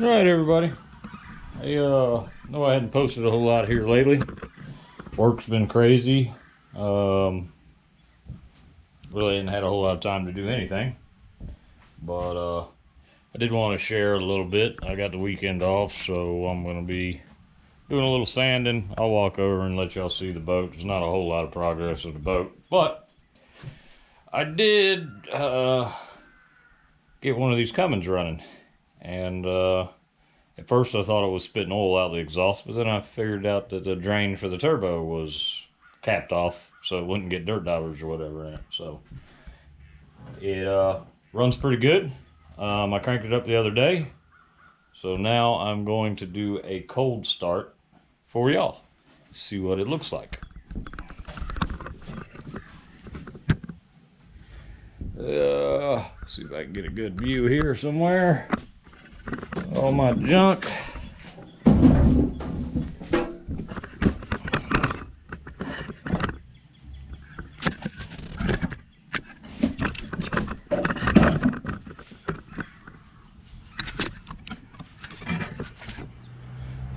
All right, everybody. I know I hadn't posted a whole lot here lately. Work's been crazy. Really hadn't had a whole lot of time to do anything. But I did want to share a little bit. I got the weekend off, so I'm going to be doing a little sanding. I'll walk over and let y'all see the boat. There's not a whole lot of progress with the boat, but I did get one of these cummins running. And at first I thought it was spitting oil out the exhaust, but then I figured out that the drain for the turbo was capped off so it wouldn't get dirt divers or whatever in it. So it runs pretty good. I cranked it up the other day, so now I'm going to do a cold start for y'all. See what it looks like. See if I can get a good view here somewhere. All my junk.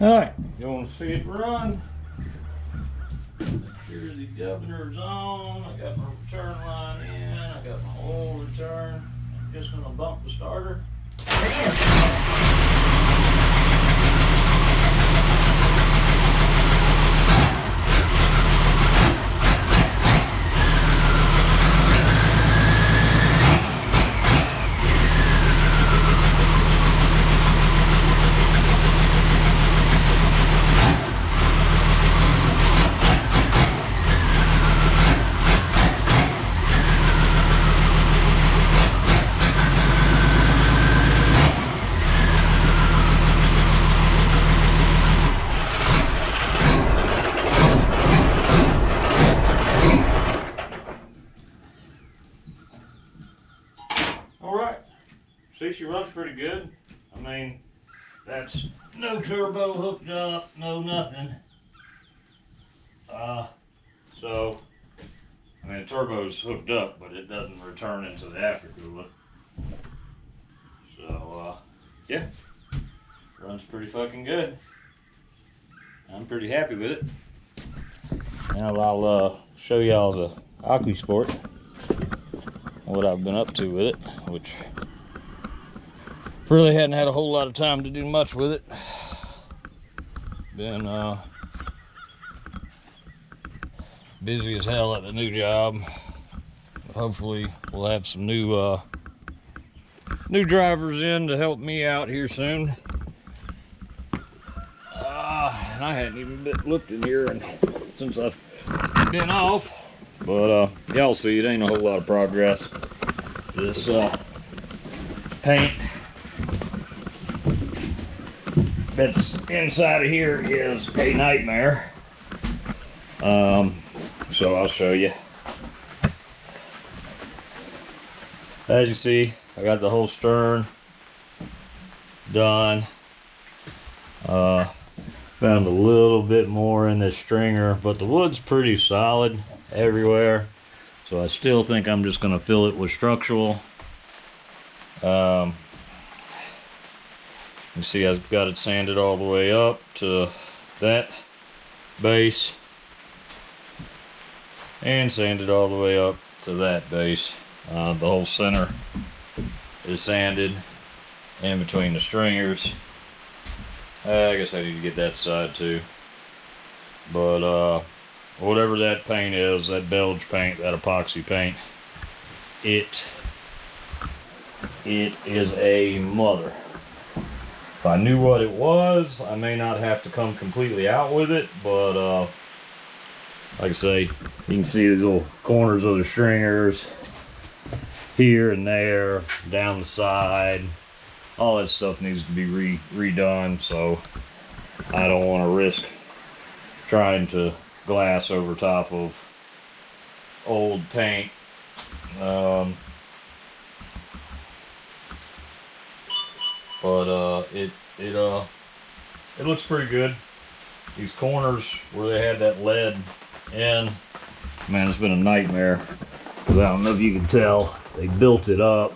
Alright, you want to see it run? Make sure the governor's on. I got my return line in. I got my oil return. I'm just going to bump the starter. See, she runs pretty good. I mean, that's no turbo hooked up, no nothing. So, I mean, the turbo's hooked up, but it doesn't return into the aftercooler. So, yeah, runs pretty fucking good. I'm pretty happy with it. Now I'll show y'all the aquasport, what I've been up to with it, which really hadn't had a whole lot of time to do much with it. Been busy as hell at the new job. But hopefully we'll have some new drivers in to help me out here soon. And I hadn't even looked in here since I've been off. But y'all see, it ain't a whole lot of progress. This paint that's inside of here is a nightmare. So I'll show you. As you see, I got the whole stern done. Found a little bit more in this stringer, but the wood's pretty solid everywhere. So I still think I'm just gonna fill it with structural. You see, I've got it sanded all the way up to that base and sanded all the way up to that base. The whole center is sanded in between the stringers. I guess I need to get that side too. But whatever that paint is, that Belge paint, that epoxy paint, it is a mother. If I knew what it was, I may not have to come completely out with it, but like I say, you can see these little corners of the stringers here and there, down the side. All that stuff needs to be redone, so I don't want to risk trying to glass over top of old paint. But it looks pretty good. These corners where they had that lead in, man, it's been a nightmare. Because I don't know if you can tell, they built it up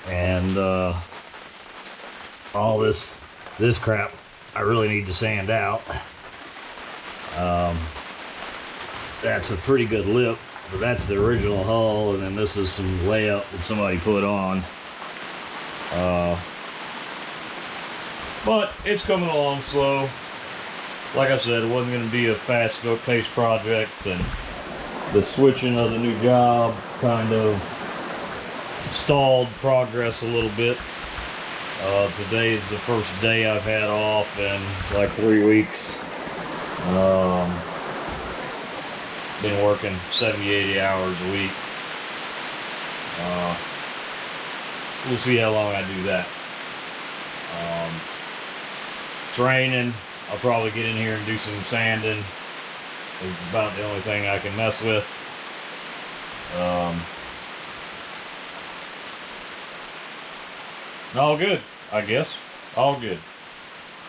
and all this crap I really need to sand out. That's a pretty good lip, but that's the original hull, and then this is some layup that somebody put on. But it's coming along slow. Like I said, it wasn't going to be a fast-paced project, and the switching of the new job kind of stalled progress a little bit. Today is the first day I've had off in like 3 weeks. Been working 70-80 hours a week. We'll see how long I do that. Training, I'll probably get in here and do some sanding. It's about the only thing I can mess with. All good, I guess. All good.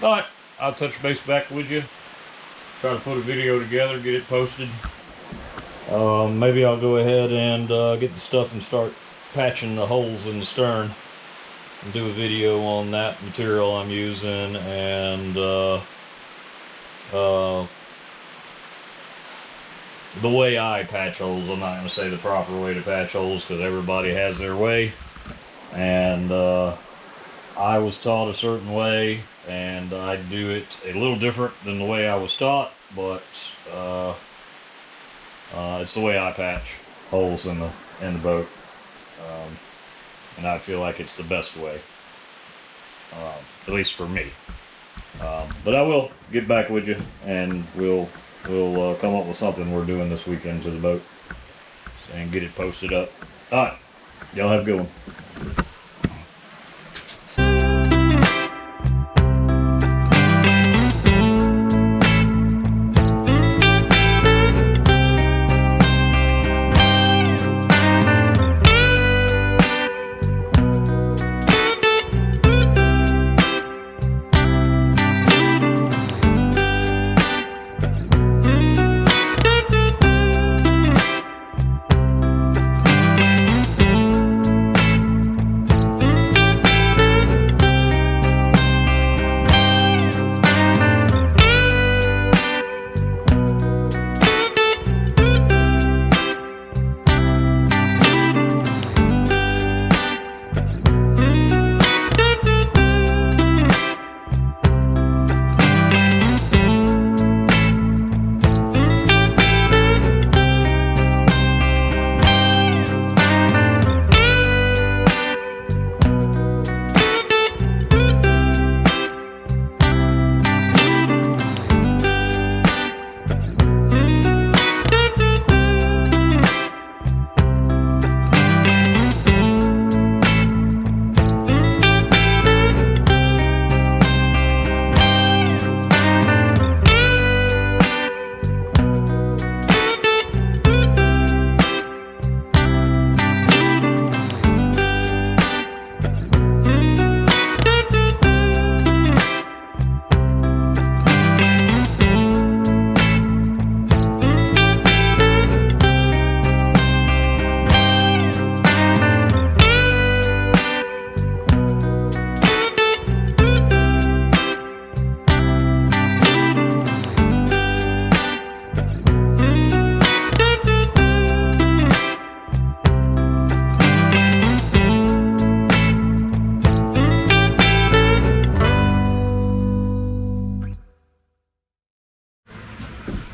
But I'll touch base back with you. Try to put a video together, get it posted. Maybe I'll go ahead and get the stuff and start patching the holes in the stern and do a video on that material I'm using, and the way I patch holes. I'm not going to say the proper way to patch holes because everybody has their way, and I was taught a certain way, and I do it a little different than the way I was taught, but it's the way I patch holes in the boat, and I feel like it's the best way, at least for me. But I will get back with you, and we'll come up with something we're doing this weekend to the boat and get it posted up. All right, y'all have a good one.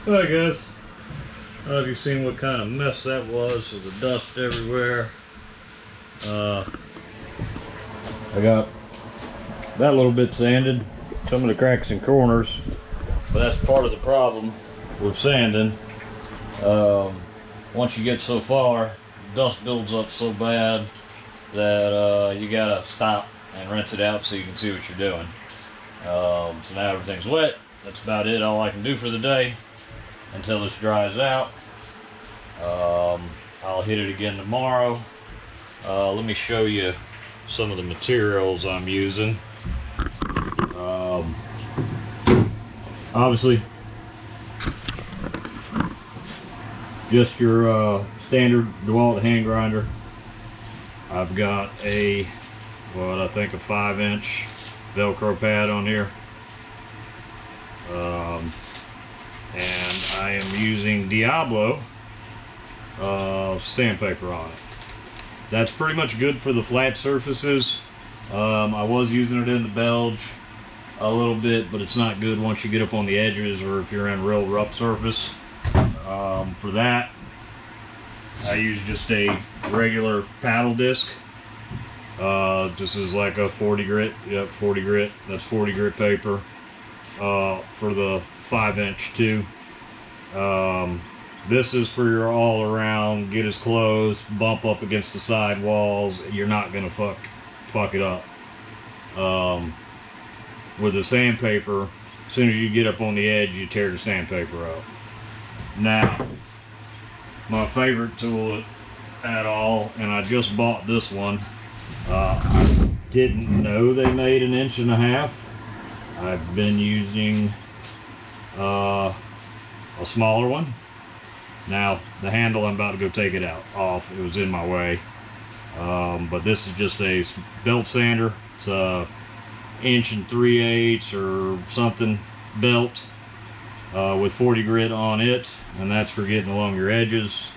Alright guys, I don't know if you've seen what kind of mess that was with the dust everywhere. I got that little bit sanded, some of the cracks and corners, but that's part of the problem with sanding. Once you get so far, dust builds up so bad that you gotta stop and rinse it out so you can see what you're doing. So now everything's wet. That's about it, all I can do for the day until this dries out. I'll hit it again tomorrow. Let me show you some of the materials I'm using. Obviously, just your standard DeWalt hand grinder. I've got a, what I think a 5-inch Velcro pad on here. And I am using Diablo sandpaper on it. That's pretty much good for the flat surfaces. I was using it in the Belge a little bit, but it's not good once you get up on the edges or if you're in real rough surface. For that, I use just a regular paddle disc. This is like a 40 grit. Yep, 40 grit. That's 40 grit paper for the 5-inch too. This is for your all around, get as close, bump up against the side walls. You're not gonna fuck it up. With the sandpaper, as soon as you get up on the edge, you tear the sandpaper up. Now, my favorite tool at all, and I just bought this one. I didn't know they made 1.5 inches. I've been using a smaller one. Now, the handle, I'm about to go take it off. It was in my way. But this is just a belt sander. It's a 1 3/8 or something belt with 40 grit on it, and that's for getting along your edges,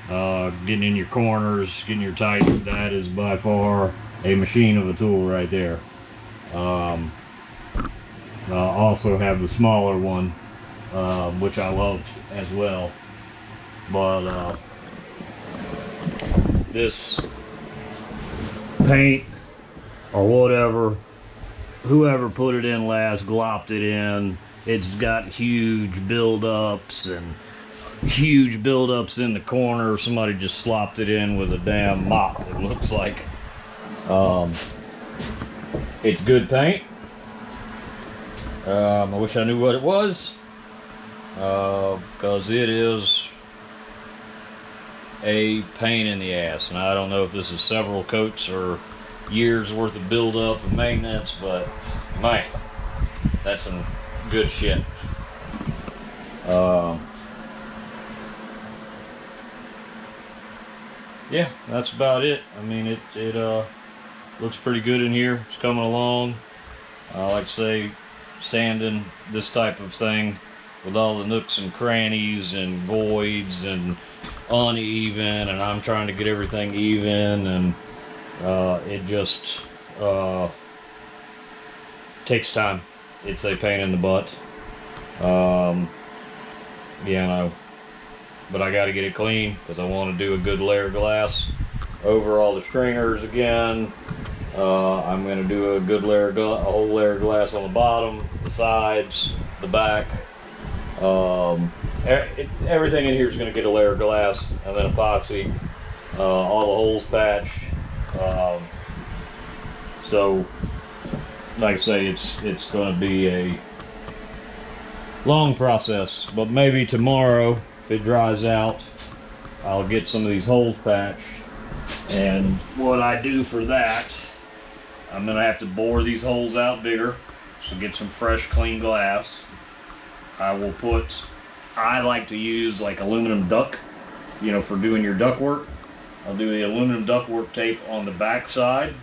getting in your corners, getting your tight. That is by far a machine of a tool right there. I also have the smaller one, which I love as well. But this paint or whatever, whoever put it in last glopped it in. It's got huge buildups in the corner. Somebody just slopped it in with a damn mop, it looks like. It's good paint. I wish I knew what it was, because it is a pain in the ass, and I don't know if this is several coats or years worth of buildup and maintenance, but man, that's some good shit. Yeah, that's about it. I mean, it looks pretty good in here. It's coming along. Like I say, sanding this type of thing with all the nooks and crannies and voids and uneven, and I'm trying to get everything even, and it just takes time. It's a pain in the butt. Yeah, no, but I got to get it clean because I want to do a good layer of glass over all the stringers again. I'm going to do a good layer of a whole layer of glass on the bottom, the sides, the back. Everything in here is going to get a layer of glass, and then epoxy, all the holes patched. So, like I say, it's going to be a long process, but maybe tomorrow, if it dries out, I'll get some of these holes patched. And what I do for that, I'm going to have to bore these holes out bigger, so get some fresh, clean glass. I like to use like aluminum duck, you know, for doing your duct work. I'll do the aluminum ductwork tape on the back side,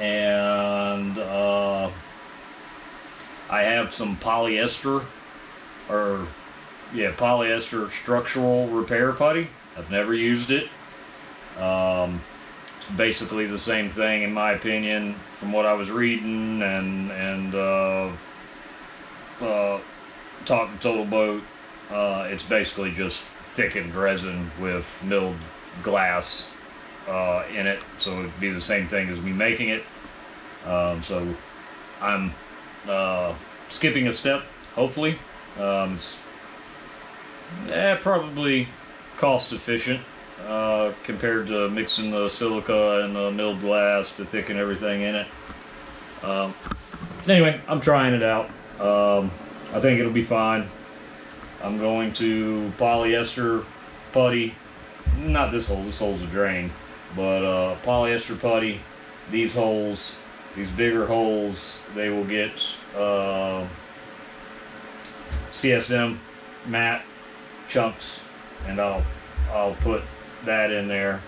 and I have some polyester structural repair putty. I've never used it. It's basically the same thing, in my opinion, from what I was reading and talking Total Boat. It's basically just thickened resin with milled glass in it, so it'd be the same thing as me making it. So I'm skipping a step, hopefully. It's probably cost efficient compared to mixing the silica and the milled glass to thicken everything in it. Anyway, I'm trying it out. I think it'll be fine. I'm going to polyester putty, not this hole, this hole's a drain, but polyester putty these holes, these bigger holes. They will get CSM matte chunks, and I'll put that in there.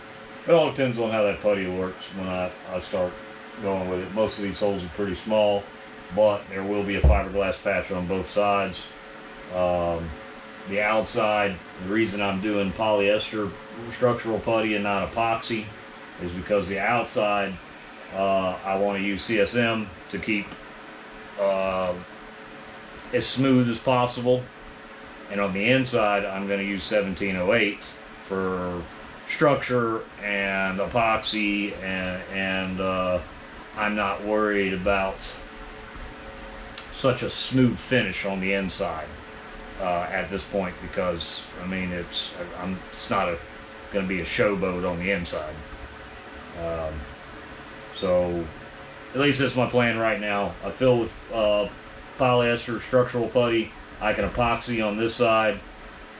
It all depends on how that putty works when I start going with it. Most of these holes are pretty small, but there will be a fiberglass patch on both sides. The outside, the reason I'm doing polyester structural putty and not epoxy is because the outside, I want to use CSM to keep as smooth as possible, and on the inside I'm going to use 1708 for structure and epoxy, and I'm not worried about such a smooth finish on the inside at this point, because I mean it's not going to be a showboat on the inside. So at least that's my plan right now. I fill with polyester structural putty. I can epoxy on this side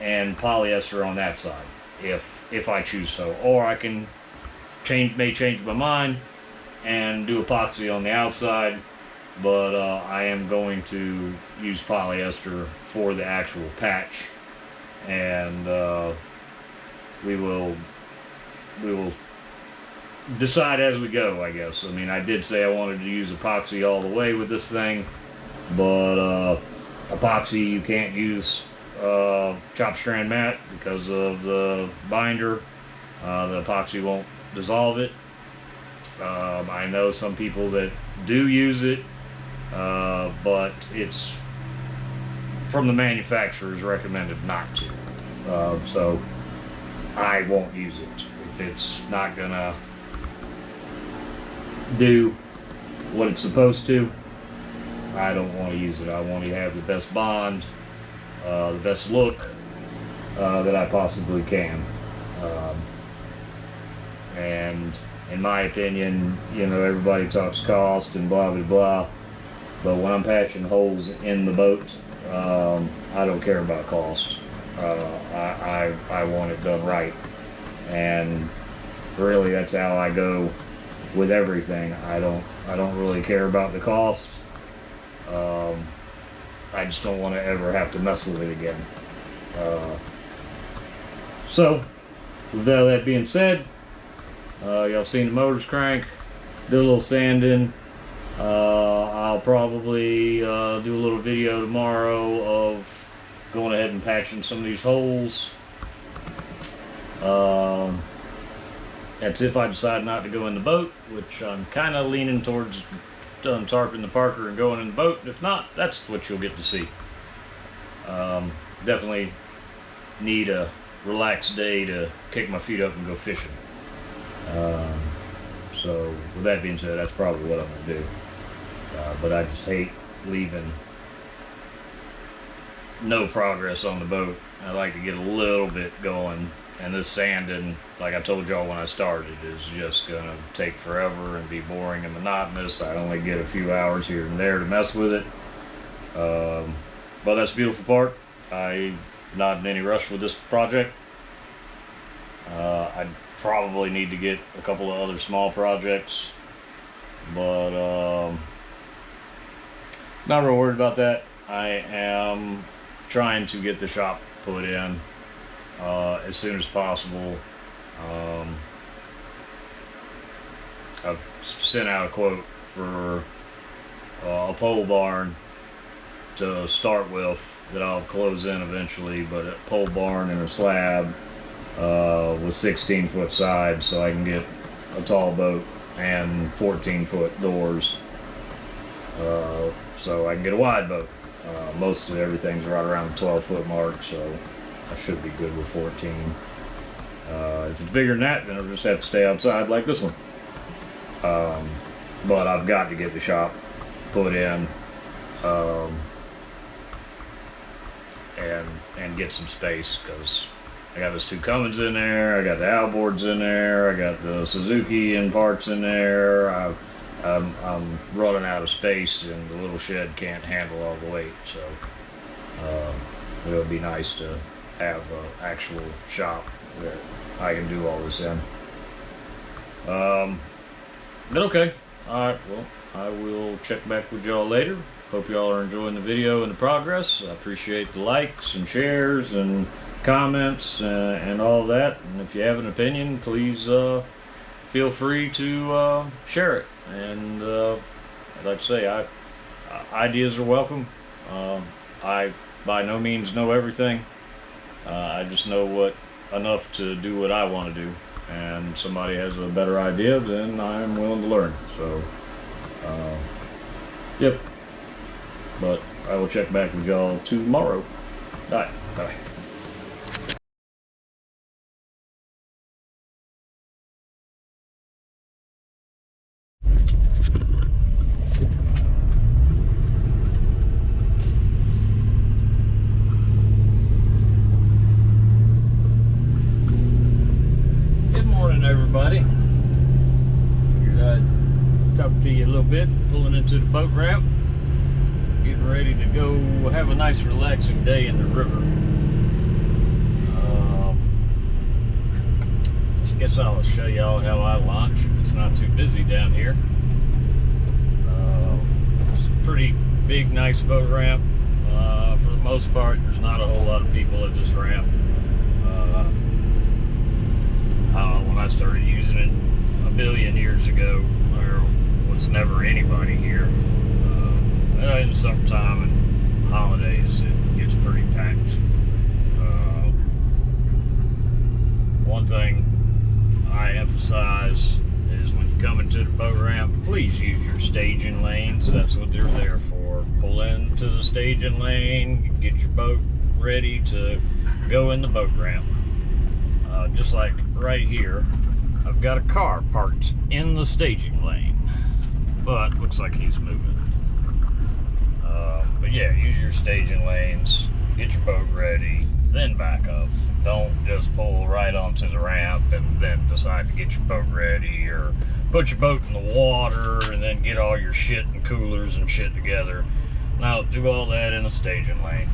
and polyester on that side if I choose so, or I can change my mind and do epoxy on the outside, but I am going to use polyester for the actual patch, and we will decide as we go, I guess. I mean, I did say I wanted to use epoxy all the way with this thing, but epoxy you can't use chop strand mat because of the binder. The epoxy won't dissolve it. I know some people that do use it, but it's from the manufacturers recommended not to. So I won't use it if it's not gonna do what it's supposed to. I don't want to use it. I want to have the best bond, the best look that I possibly can. And in my opinion, you know, everybody talks cost and blah blah blah, but when I'm patching holes in the boat, I don't care about cost. I want it done right, and really that's how I go with everything. I don't really care about the cost. I just don't want to ever have to mess with it again. So with all that being said, y'all seen the motors crank, did a little sanding. I'll probably do a little video tomorrow of going ahead and patching some of these holes. That's if I decide not to go in the boat, which I'm kind of leaning towards tarping the Parker and going in the boat. If not, that's what you'll get to see. Definitely need a relaxed day to kick my feet up and go fishing. So with that being said, that's probably what I'm going to do. But I just hate leaving no progress on the boat. I like to get a little bit going, and this sanding, like I told y'all when I started, is just going to take forever and be boring and monotonous. I only get a few hours here and there to mess with it. But that's the beautiful part. I'm not in any rush with this project. I probably need to get a couple of other small projects, but not real worried about that. I am trying to get the shop put in as soon as possible. I've sent out a quote for a pole barn to start with that I'll close in eventually, but a pole barn and a slab with 16-foot sides, so I can get a tall boat and 14-foot doors, so I can get a wide boat. Most of everything's right around the 12-foot mark, so I should be good with 14. If it's bigger than that, then I'll just have to stay outside like this one. But I've got to get the shop put in and get some space, because I got those two Cummins in there, I got the outboards in there, I got the Suzuki and parts in there. I'm running out of space, and the little shed can't handle all the weight, so it would be nice to have an actual shop that I can do all this in. But okay, alright, well, I will check back with y'all later. Hope y'all are enjoying the video and the progress. I appreciate the likes and shares and comments and all that. And if you have an opinion, please feel free to share it. And like I say, ideas are welcome. I by no means know everything. I just know enough to do what I want to do. And somebody has a better idea, then I'm willing to learn. So, yep. But I will check back with y'all tomorrow. All right, bye. Good morning, everybody. Figured I'd talk to you a little bit, pulling into the boat ramp. Getting ready to go have a nice relaxing day in the river. I guess I'll show y'all how I launch if it's not too busy down here. It's a pretty big, nice boat ramp. For the most part, there's not a whole lot of people at this ramp. When I started using it a billion years ago, there was never anybody here. In the summertime and holidays, it gets pretty packed. One thing I emphasize is when you come into the boat ramp, please use your staging lanes. That's what they're there for. Pull into the staging lane, get your boat ready to go in the boat ramp. Just like right here, I've got a car parked in the staging lane, but looks like he's moving. But yeah, use your staging lanes, get your boat ready, then back up. Don't just pull right onto the ramp and then decide to get your boat ready, or put your boat in the water and then get all your shit and coolers and shit together. Now, do all that in a staging lane.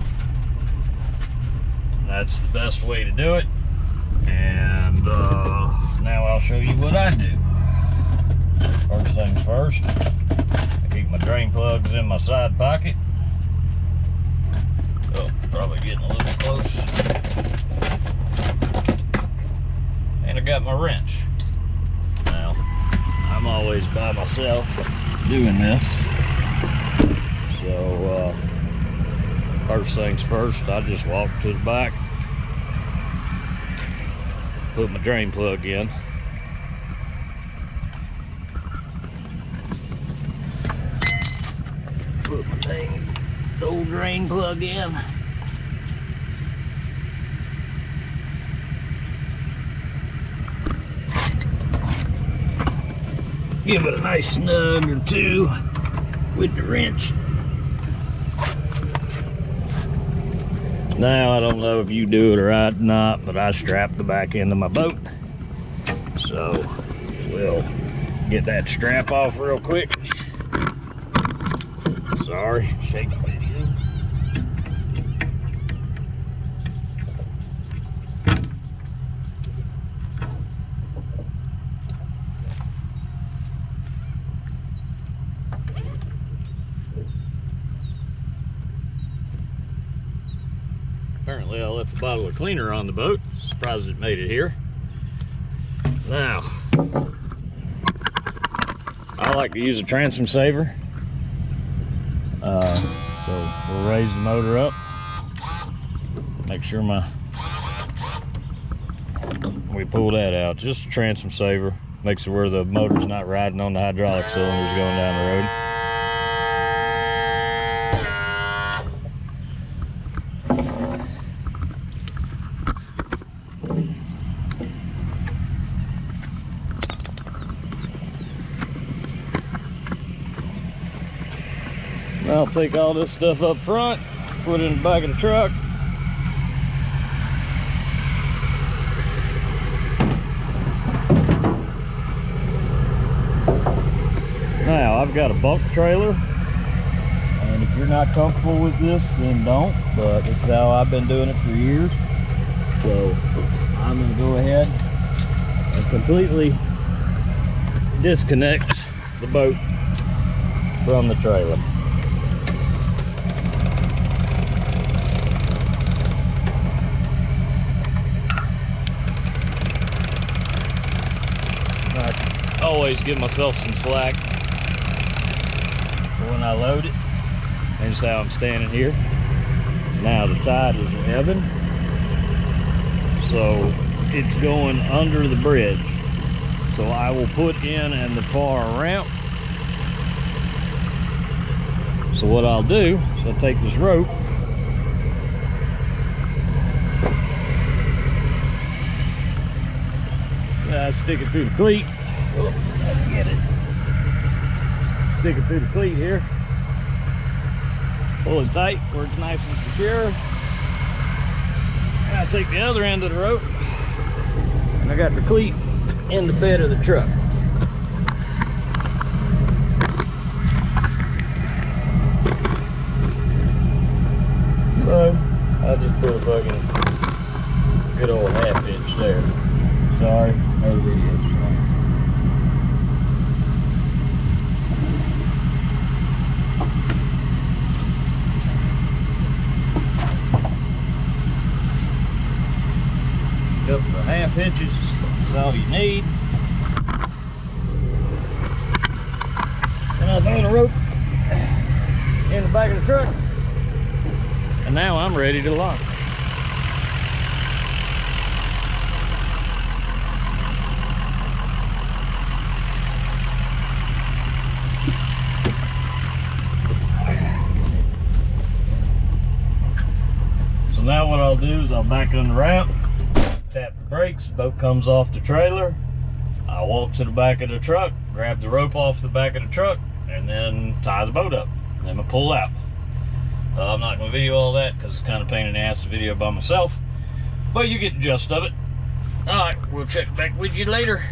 That's the best way to do it. And now I'll show you what I do. First things first, I keep my drain plugs in my side pocket. Oh, probably getting a little close. And I got my wrench. Now, I'm always by myself doing this. So, first things first, I just walk to the back, put my drain plug in. Put my dang old drain plug in. Give it a nice snug or two with the wrench. Now, I don't know if you do it or not, but I strap the back end of my boat. So we'll get that strap off real quick. Sorry, shaky video. Apparently I left a bottle of cleaner on the boat. Surprised it made it here. Now, I like to use a transom saver. So we'll raise the motor up. Make sure we pull that out. Just a transom saver. Makes it where the motor's not riding on the hydraulic cylinders going down the road. I'll take all this stuff up front, put it in the back of the truck. Now, I've got a bulk trailer, and if you're not comfortable with this, then don't, but this is how I've been doing it for years. So, I'm going to go ahead and completely disconnect the boat from the trailer. I always give myself some slack when I load it. And so I'm standing here. Now the tide is ebbing, so it's going under the bridge. So I will put in the far ramp. So what I'll do is I'll take this rope, stick it through the cleat. Oh, let's get it. Stick it through the cleat here. Pull it tight where it's nice and secure. And I take the other end of the rope, and I got the cleat in the bed of the truck. So I just put a fucking good old half inch there. Sorry, no video. Couple of half inches is all you need. And I'll throw the rope in the back of the truck. And now I'm ready to lock. So now what I'll do is I'll back on the ramp, tap the brakes, boat comes off the trailer. I walk to the back of the truck, grab the rope off the back of the truck, and then tie the boat up. And then I pull out. I'm not going to video all that because it's kind of a pain in the ass to video by myself, but you get the gist of it. Alright, we'll check back with you later.